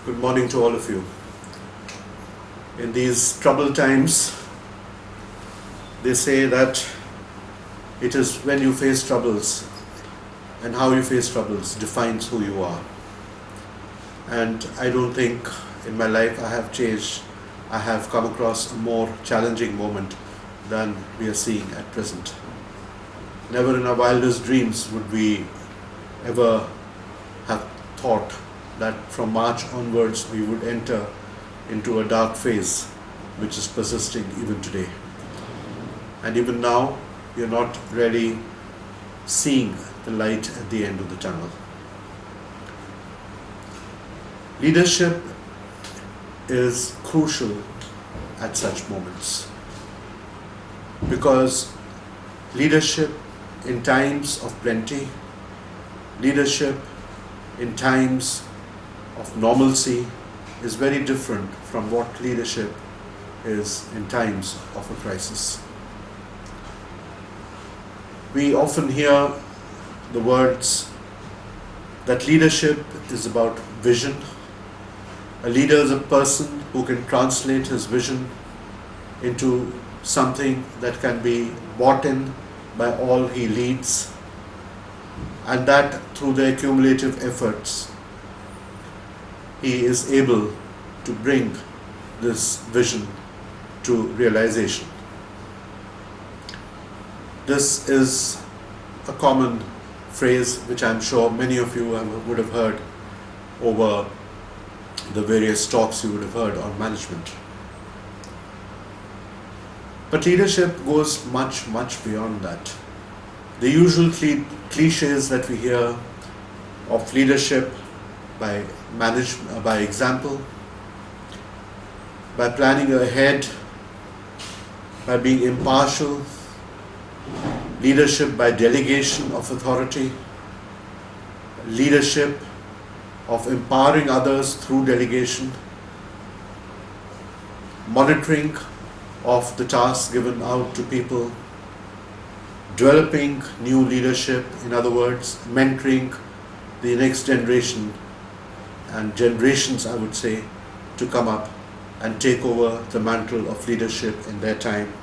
Good morning to all of you. In these troubled times, they say that it is when you face troubles and how you face troubles defines who you are. And I don't think in my life I have changed. I have come across a more challenging moment than we are seeing at present. Never in our wildest dreams would we ever have thought that from March onwards we would enter into a dark phase which is persisting even today. And even now, we are not really seeing the light at the end of the tunnel. Leadership is crucial at such moments because leadership in times of plenty, leadership in times of normalcy is very different from what leadership is in times of a crisis. We often hear the words that leadership is about vision. A leader is a person who can translate his vision into something that can be bought in by all he leads, and that through their cumulative efforts he is able to bring this vision to realization. This is a common phrase which I'm sure many of you would have heard over the various talks you would have heard on management. But leadership goes much, much beyond that. The usual cliches that we hear of leadership by example, by planning ahead, by being impartial, leadership by delegation of authority, leadership of empowering others through delegation, monitoring of the tasks given out to people, developing new leadership, in other words, mentoring the next generation and generations, I would say, to come up and take over the mantle of leadership in their time,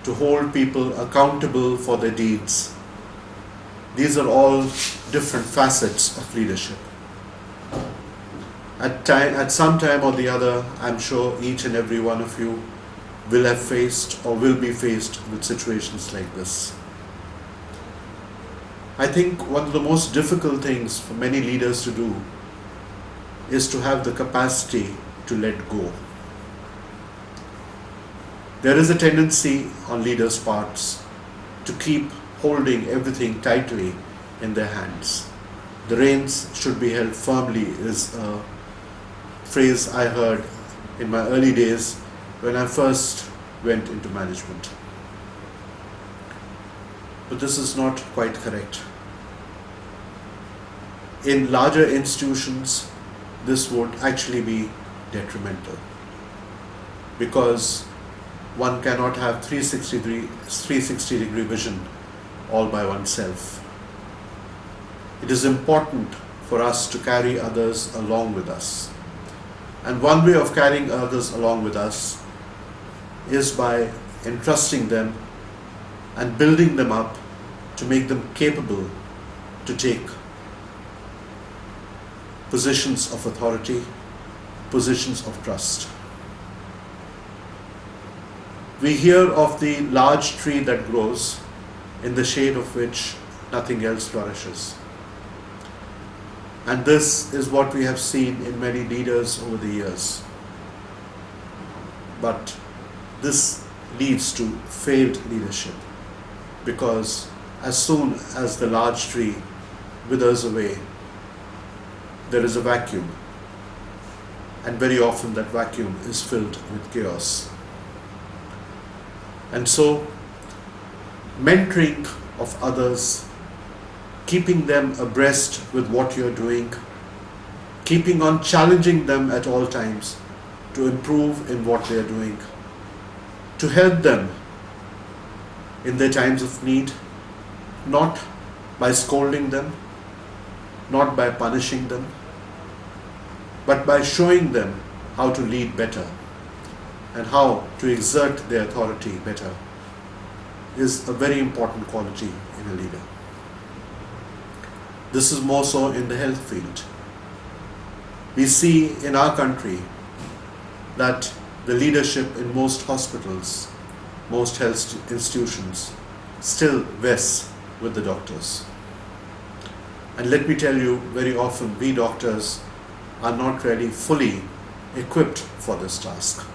to hold people accountable for their deeds. These are all different facets of leadership. At some time or the other, I'm sure each and every one of you will have faced or will be faced with situations like this. I think one of the most difficult things for many leaders to do is to have the capacity to let go. There is a tendency on leaders' parts to keep holding everything tightly in their hands. The reins should be held firmly is a phrase I heard in my early days when I first went into management. But this is not quite correct. In larger institutions, this would actually be detrimental because one cannot have 360-degree vision all by oneself. It is important for us to carry others along with us. And one way of carrying others along with us is by entrusting them and building them up to make them capable to take positions of authority, positions of trust. We hear of the large tree that grows in the shade of which nothing else flourishes. And this is what we have seen in many leaders over the years. But this leads to failed leadership because as soon as the large tree withers away, there is a vacuum. And very often that vacuum is filled with chaos. And so, mentoring of others, keeping them abreast with what you're doing, keeping on challenging them at all times to improve in what they're doing, to help them in their times of need, not by scolding them, not by punishing them, but by showing them how to lead better and how to exert their authority better is a very important quality in a leader. This is more so in the health field. We see in our country that the leadership in most hospitals, most health institutions, still vests with the doctors. And let me tell you, very often we doctors are not really fully equipped for this task.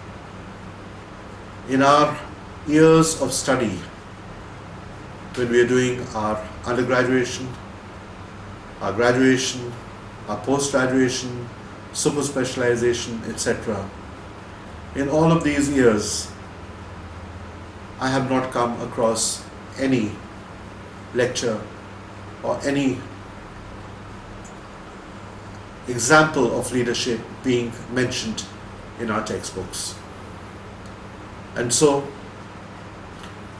In our years of study, when we are doing our undergraduation, our graduation, our post-graduation, super specialization, etc., in all of these years, I have not come across any lecture or any example of leadership being mentioned in our textbooks. And so,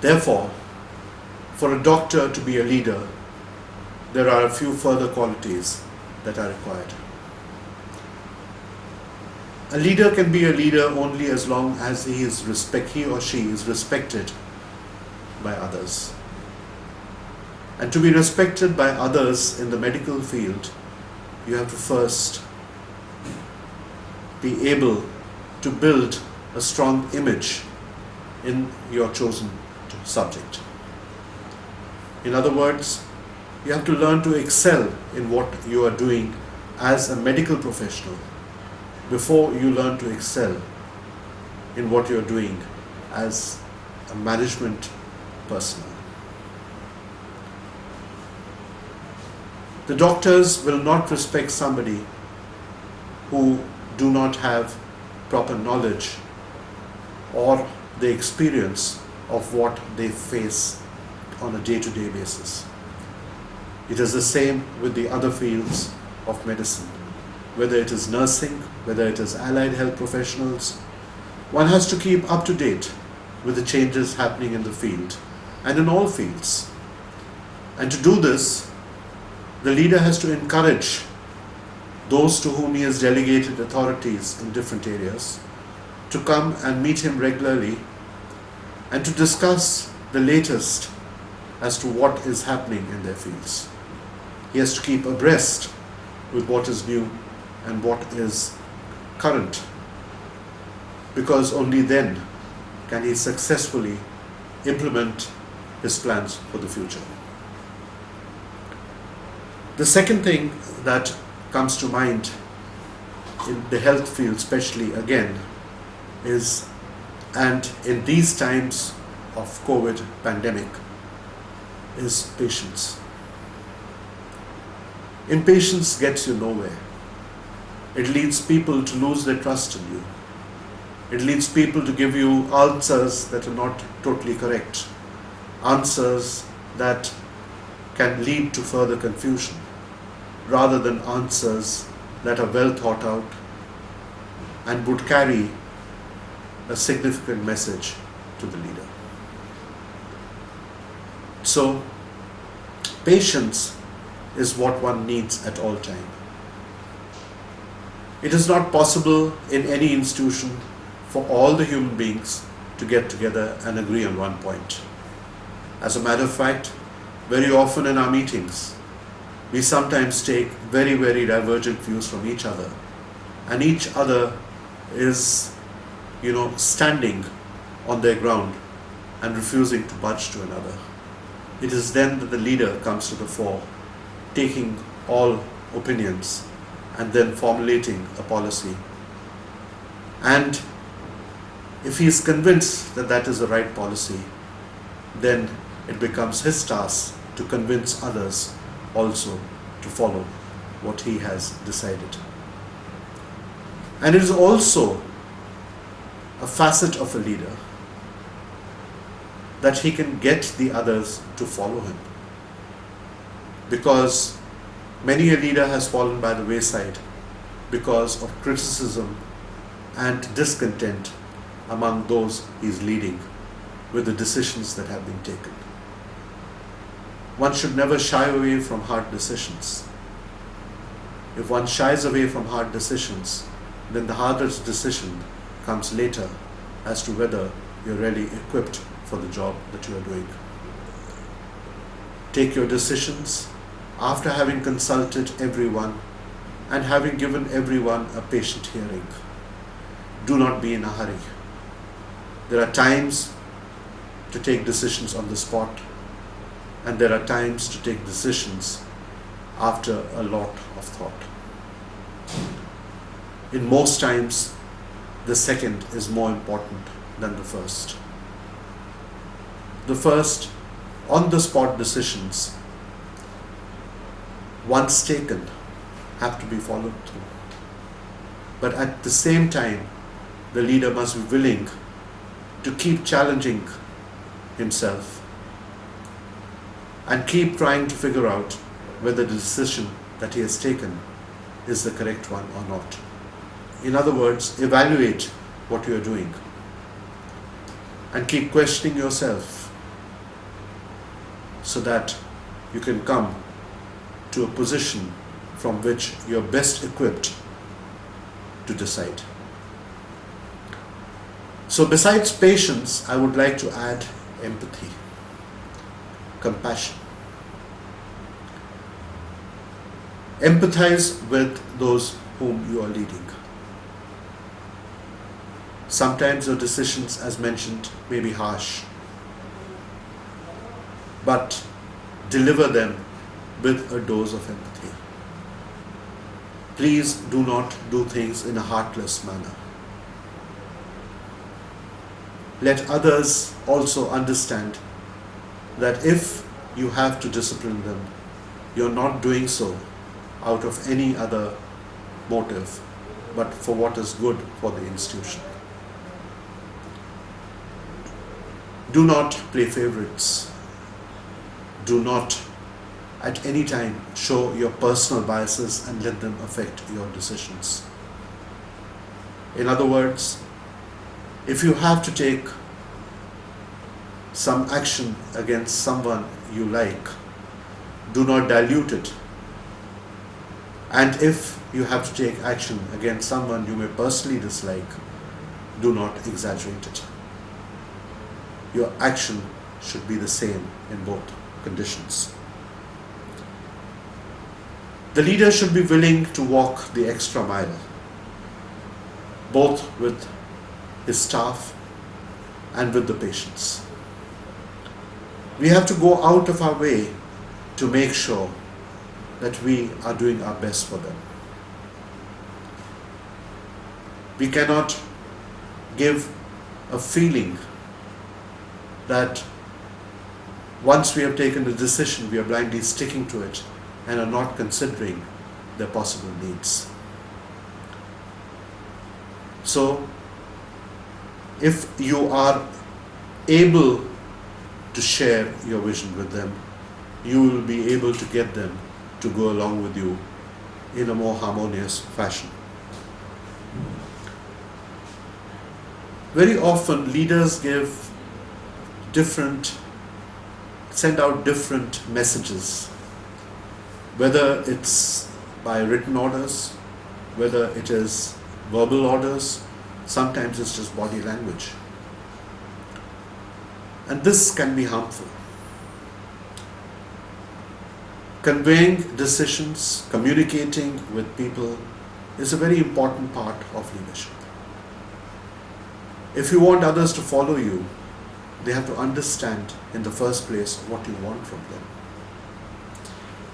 therefore, for a doctor to be a leader, there are a few further qualities that are required. A leader can be a leader only as long as he or she is respected by others. And to be respected by others in the medical field, you have to first be able to build a strong image in your chosen subject. In other words, you have to learn to excel in what you are doing as a medical professional before you learn to excel in what you are doing as a management personnel. The doctors will not respect somebody who do not have proper knowledge or the experience of what they face on a day-to-day basis. It is the same with the other fields of medicine. Whether it is nursing, whether it is allied health professionals, one has to keep up to date with the changes happening in the field and in all fields. And to do this, the leader has to encourage those to whom he has delegated authorities in different areas to come and meet him regularly and to discuss the latest as to what is happening in their fields. He has to keep abreast with what is new and what is current, because only then can he successfully implement his plans for the future. The second thing that comes to mind in the health field especially again is, and in these times of COVID pandemic, is patience. Impatience gets you nowhere. It leads people to lose their trust in you. It leads people to give you answers that are not totally correct, answers that can lead to further confusion, rather than answers that are well thought out and would carry a significant message to the leader. So, patience is what one needs at all times. It is not possible in any institution for all the human beings to get together and agree on one point. As a matter of fact, very often in our meetings, we sometimes take very, very divergent views from each other, and each other is, standing on their ground and refusing to budge to another. It is then that the leader comes to the fore, taking all opinions and then formulating a policy. And if he is convinced that that is the right policy, then it becomes his task to convince others also to follow what he has decided. And it is also a facet of a leader that he can get the others to follow him. Because many a leader has fallen by the wayside because of criticism and discontent among those he is leading with the decisions that have been taken. One should never shy away from hard decisions. If one shies away from hard decisions, then the hardest decision comes later as to whether you're really equipped for the job that you are doing. Take your decisions after having consulted everyone and having given everyone a patient hearing. Do not be in a hurry. There are times to take decisions on the spot, and there are times to take decisions after a lot of thought. In most times, the second is more important than the first. The first, on-the-spot decisions, once taken, have to be followed through. But at the same time, the leader must be willing to keep challenging himself and keep trying to figure out whether the decision that he has taken is the correct one or not. In other words, evaluate what you are doing and keep questioning yourself so that you can come to a position from which you are best equipped to decide. So besides patience, I would like to add empathy, compassion. Empathize with those whom you are leading. Sometimes your decisions, as mentioned, may be harsh, but deliver them with a dose of empathy. Please do not do things in a heartless manner. Let others also understand that if you have to discipline them, you're not doing so out of any other motive, but for what is good for the institution. Do not play favorites. Do not at any time show your personal biases and let them affect your decisions. In other words, if you have to take some action against someone you like, do not dilute it. And if you have to take action against someone you may personally dislike, do not exaggerate it. Your action should be the same in both conditions. The leader should be willing to walk the extra mile, both with his staff and with the patients. We have to go out of our way to make sure that we are doing our best for them. We cannot give a feeling that once we have taken a decision, we are blindly sticking to it and are not considering their possible needs. So, if you are able to share your vision with them, you will be able to get them to go along with you in a more harmonious fashion. Very often leaders send out different messages, whether it's by written orders, whether it is verbal orders, sometimes it's just body language. And this can be harmful. Conveying decisions, communicating with people is a very important part of leadership. If you want others to follow you, they have to understand in the first place what you want from them.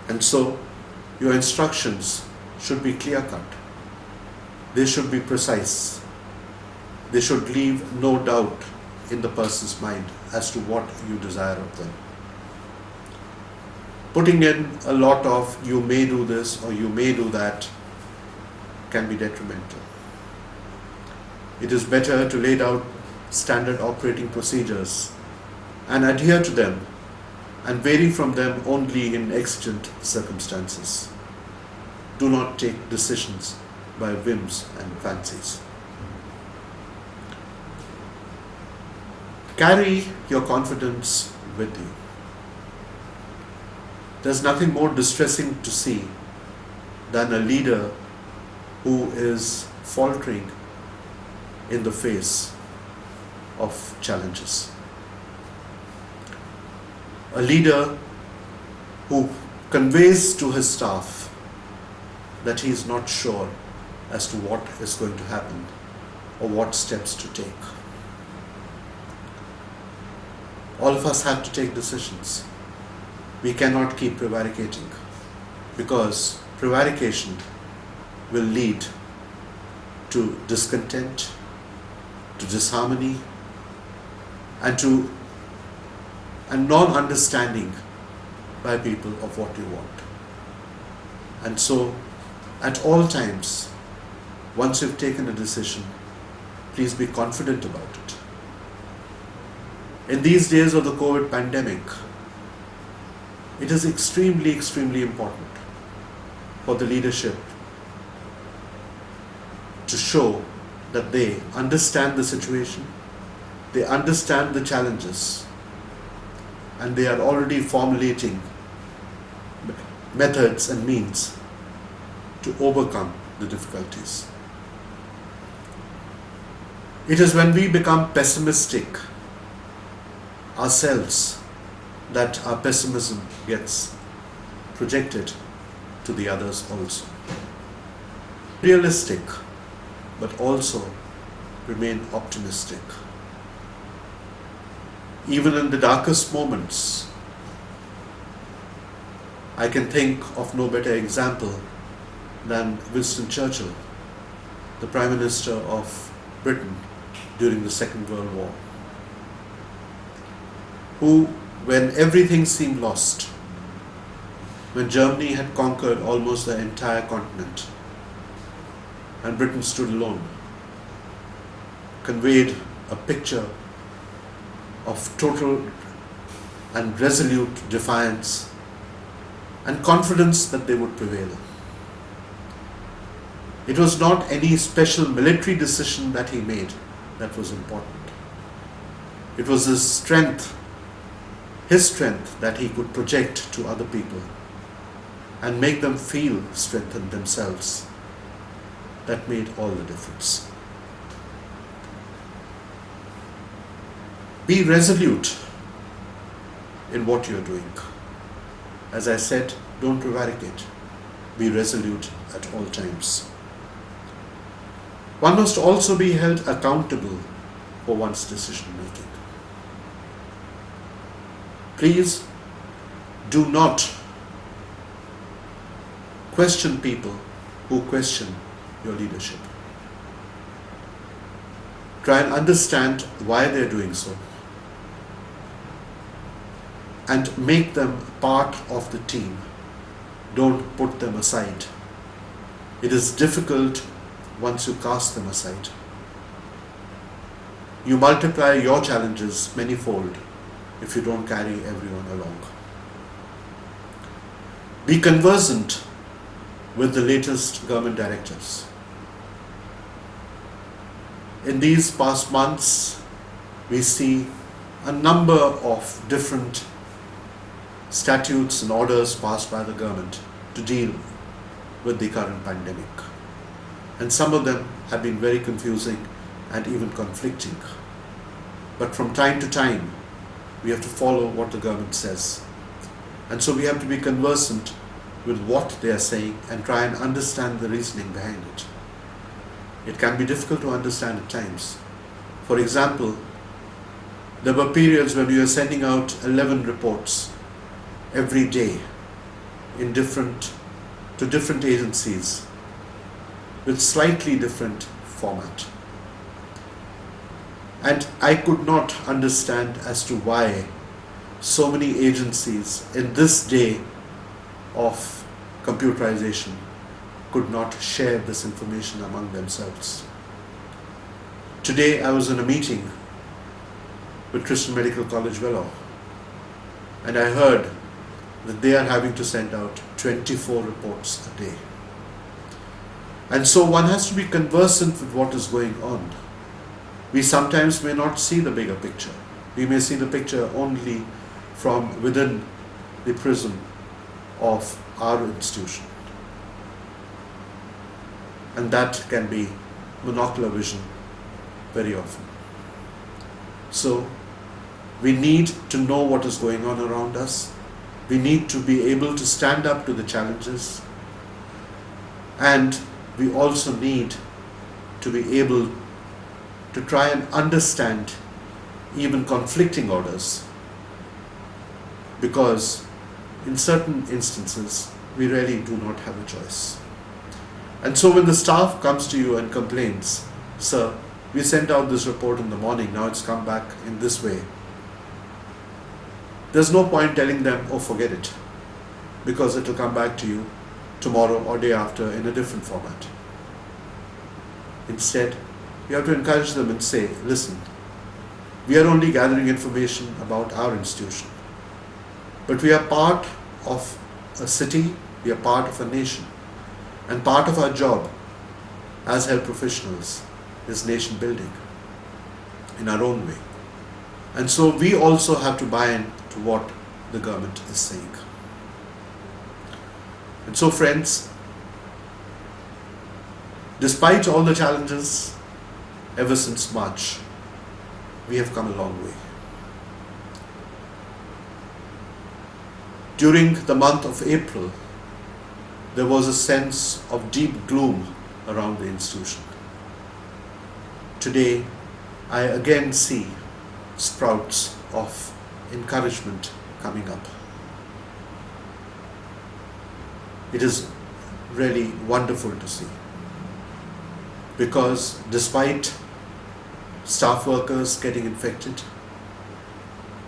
And so, your instructions should be clear-cut. They should be precise. They should leave no doubt in the person's mind as to what you desire of them. Putting in a lot of "you may do this" or "you may do that" can be detrimental. It is better to lay out standard operating procedures and adhere to them and vary from them only in exigent circumstances. Do not take decisions by whims and fancies. Carry your confidence with you. There's nothing more distressing to see than a leader who is faltering in the face of challenges. A leader who conveys to his staff that he is not sure as to what is going to happen or what steps to take. All of us have to take decisions. We cannot keep prevaricating, because prevarication will lead to discontent, to disharmony, and non-understanding by people of what you want. And so, at all times, once you've taken a decision, please be confident about it. In these days of the COVID pandemic, it is extremely, extremely important for the leadership to show that they understand the situation, they understand the challenges, and they are already formulating methods and means to overcome the difficulties. It is when we become pessimistic ourselves that our pessimism gets projected to the others also. Realistic, but also remain optimistic. Even in the darkest moments, I can think of no better example than Winston Churchill, the Prime Minister of Britain during the Second World War, who, when everything seemed lost, when Germany had conquered almost the entire continent and Britain stood alone, conveyed a picture of total and resolute defiance and confidence that they would prevail. It was not any special military decision that he made that was important. It was his strength that he could project to other people and make them feel strengthened themselves, that made all the difference. Be resolute in what you're doing. As I said, don't prevaricate. Be resolute at all times. One must also be held accountable for one's decision making. Please do not question people who question your leadership. Try and understand why they're doing so and make them part of the team. Don't put them aside. It is difficult once you cast them aside. You multiply your challenges manyfold if you don't carry everyone along. Be conversant with the latest government directives. In these past months, we see a number of different statutes and orders passed by the government to deal with the current pandemic. And some of them have been very confusing and even conflicting. But from time to time, we have to follow what the government says. And so we have to be conversant with what they are saying and try and understand the reasoning behind it. It can be difficult to understand at times. For example, there were periods when we were sending out 11 reports every day to different agencies with slightly different format. And I could not understand as to why so many agencies in this day of computerization could not share this information among themselves. Today I was in a meeting with Christian Medical College Vellore, and I heard that they are having to send out 24 reports a day. And so one has to be conversant with what is going on. We sometimes may not see the bigger picture. We may see the picture only from within the prism of our institution. and that can be monocular vision very often. So we need to know what is going on around us. We need to be able to stand up to the challenges, and we also need to be able to try and understand even conflicting orders, because in certain instances we really do not have a choice. And so when the staff comes to you and complains, "Sir, we sent out this report in the morning, now it's come back in this way," there's no point telling them, "Oh, forget it," because it will come back to you tomorrow or day after in a different format. Instead, you have to encourage them and say, "Listen, we are only gathering information about our institution, but we are part of a city, we are part of a nation, and part of our job as health professionals is nation building in our own way. And so we also have to buy in to what the government is saying." And so, friends, despite all the challenges, ever since March, we have come a long way. During the month of April, there was a sense of deep gloom around the institution. Today, I again see sprouts of encouragement coming up. It is really wonderful to see, because despite staff workers getting infected,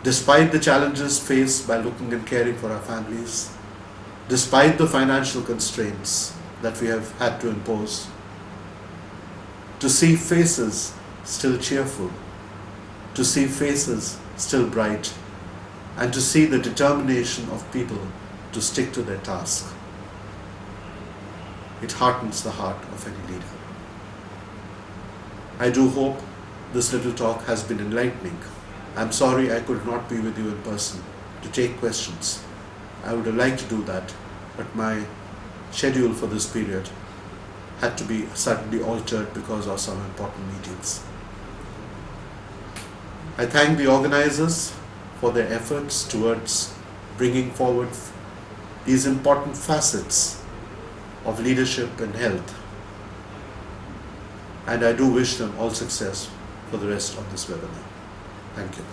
despite the challenges faced by looking and caring for our families, despite the financial constraints that we have had to impose, to see faces still cheerful, to see faces still bright, and to see the determination of people to stick to their task, it heartens the heart of any leader. I do hope this little talk has been enlightening. I'm sorry I could not be with you in person to take questions. I would have liked to do that, but my schedule for this period had to be suddenly altered because of some important meetings. I thank the organizers for their efforts towards bringing forward these important facets of leadership and health, and I do wish them all success for the rest of this webinar. Thank you.